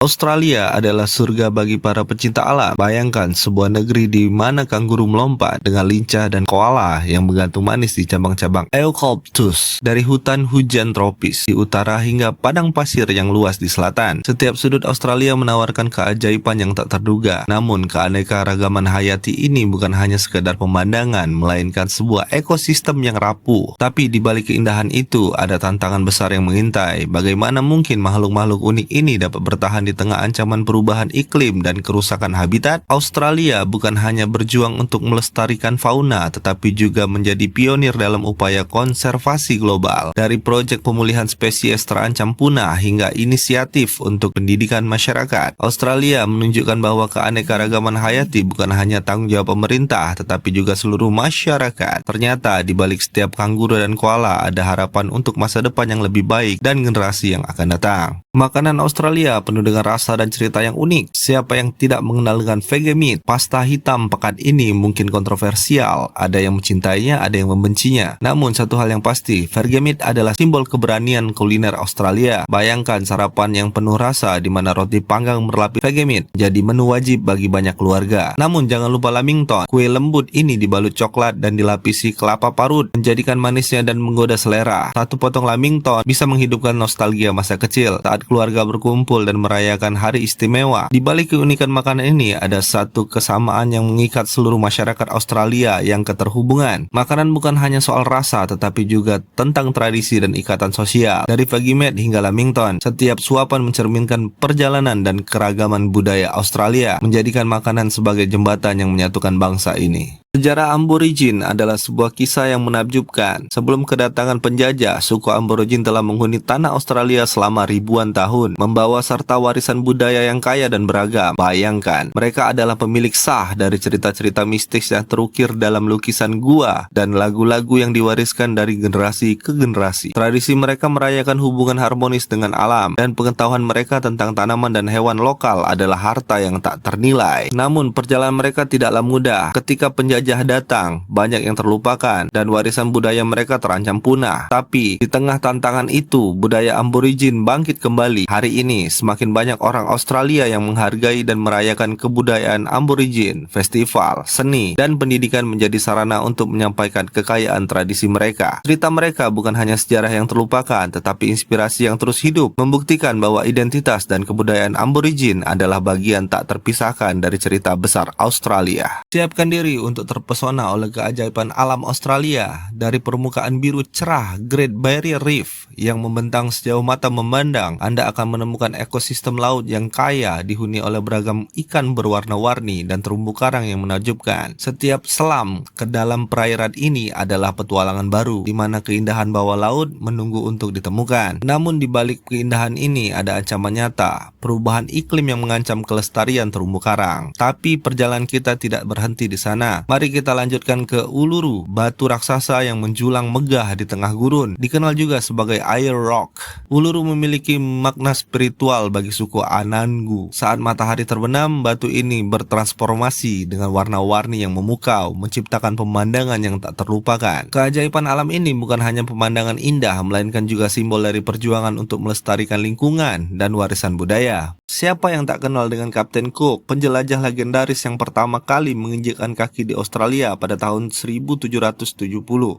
Australia adalah surga bagi para pecinta alam. Bayangkan sebuah negeri di mana kanguru melompat dengan lincah dan koala yang menggantung manis di cabang-cabang eucalyptus. Dari hutan hujan tropis di utara hingga padang pasir yang luas di selatan. Setiap sudut Australia menawarkan keajaiban yang tak terduga. Namun keanekaragaman hayati ini bukan hanya sekedar pemandangan, melainkan sebuah ekosistem yang rapuh. Tapi di balik keindahan itu ada tantangan besar yang mengintai. Bagaimana mungkin makhluk-makhluk unik ini dapat bertahan di tengah ancaman perubahan iklim dan kerusakan habitat? Australia bukan hanya berjuang untuk melestarikan fauna, tetapi juga menjadi pionir dalam upaya konservasi global. Dari proyek pemulihan spesies terancam punah hingga inisiatif untuk pendidikan masyarakat, Australia menunjukkan bahwa keanekaragaman hayati bukan hanya tanggung jawab pemerintah, tetapi juga seluruh masyarakat. Ternyata di balik setiap kanguru dan koala ada harapan untuk masa depan yang lebih baik dan generasi yang akan datang. Makanan Australia penuh dengan rasa dan cerita yang unik. Siapa yang tidak mengenal dengan Vegemite? Pasta hitam pekan ini mungkin kontroversial. Ada yang mencintainya, ada yang membencinya. Namun satu hal yang pasti, Vegemite adalah simbol keberanian kuliner Australia. Bayangkan sarapan yang penuh rasa di mana roti panggang berlapis Vegemite jadi menu wajib bagi banyak keluarga. Namun jangan lupa lamington. Kue lembut ini dibalut coklat dan dilapisi kelapa parut, menjadikan manisnya dan menggoda selera. Satu potong lamington bisa menghidupkan nostalgia masa kecil saat keluarga berkumpul dan merayakan hari istimewa. Di balik keunikan makanan ini ada satu kesamaan yang mengikat seluruh masyarakat Australia yang keterhubungan. Makanan bukan hanya soal rasa tetapi juga tentang tradisi dan ikatan sosial. Dari Vegemite hingga lamington, setiap suapan mencerminkan perjalanan dan keragaman budaya Australia, menjadikan makanan sebagai jembatan yang menyatukan bangsa ini. Sejarah Aborigin adalah sebuah kisah yang menakjubkan. Sebelum kedatangan penjajah, suku Aborigin telah menghuni tanah Australia selama ribuan tahun, membawa serta warisan budaya yang kaya dan beragam. Bayangkan, mereka adalah pemilik sah dari cerita-cerita mistis yang terukir dalam lukisan gua dan lagu-lagu yang diwariskan dari generasi ke generasi. Tradisi mereka merayakan hubungan harmonis dengan alam, dan pengetahuan mereka tentang tanaman dan hewan lokal adalah harta yang tak ternilai. Namun, perjalanan mereka tidaklah mudah. Ketika penjajah datang, banyak yang terlupakan dan warisan budaya mereka terancam punah. Tapi di tengah tantangan itu, budaya Aborigin bangkit kembali. Hari ini semakin banyak orang Australia yang menghargai dan merayakan kebudayaan Aborigin. Festival, seni, dan pendidikan menjadi sarana untuk menyampaikan kekayaan tradisi mereka. Cerita mereka bukan hanya sejarah yang terlupakan, tetapi inspirasi yang terus hidup, membuktikan bahwa identitas dan kebudayaan Aborigin adalah bagian tak terpisahkan dari cerita besar Australia. Siapkan diri untuk terpesona oleh keajaiban alam Australia. Dari permukaan biru cerah Great Barrier Reef yang membentang sejauh mata memandang, Anda akan menemukan ekosistem laut yang kaya dihuni oleh beragam ikan berwarna-warni dan terumbu karang yang menakjubkan. Setiap selam ke dalam perairan ini adalah petualangan baru, di mana keindahan bawah laut menunggu untuk ditemukan. Namun di balik keindahan ini ada ancaman nyata, perubahan iklim yang mengancam kelestarian terumbu karang. Tapi perjalanan kita tidak berhenti di sana. Mari kita lanjutkan ke Uluru, batu raksasa yang menjulang megah di tengah gurun, dikenal juga sebagai Air Rock. Uluru memiliki makna spiritual bagi suku Anangu. Saat matahari terbenam, batu ini bertransformasi dengan warna-warni yang memukau, menciptakan pemandangan yang tak terlupakan. Keajaiban alam ini bukan hanya pemandangan indah, melainkan juga simbol dari perjuangan untuk melestarikan lingkungan dan warisan budaya. Siapa yang tak kenal dengan Kapten Cook, penjelajah legendaris yang pertama kali menginjakkan kaki di Australia pada tahun 1770.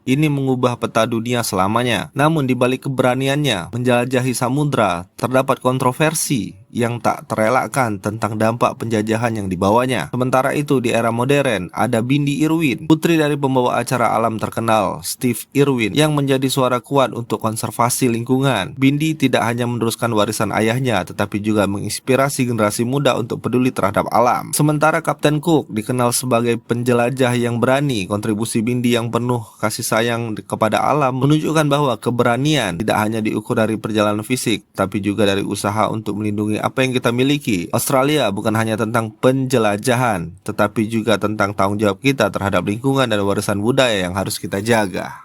Ini mengubah peta dunia selamanya. Namun di balik keberaniannya menjelajahi samudra, terdapat kontroversi yang tak terelakkan tentang dampak penjajahan yang dibawanya. Sementara itu di era modern ada Bindi Irwin, putri dari pembawa acara alam terkenal Steve Irwin, yang menjadi suara kuat untuk konservasi lingkungan. Bindi tidak hanya meneruskan warisan ayahnya, tetapi juga menginspirasi generasi muda untuk peduli terhadap alam. Sementara Kapten Cook dikenal sebagai penjelajah yang berani. Kontribusi Bindi yang penuh kasih sayang kepada alam menunjukkan bahwa keberanian tidak hanya diukur dari perjalanan fisik, tapi juga dari usaha untuk melindungi apa yang kita miliki. Australia bukan hanya tentang penjelajahan, tetapi juga tentang tanggung jawab kita terhadap lingkungan dan warisan budaya yang harus kita jaga.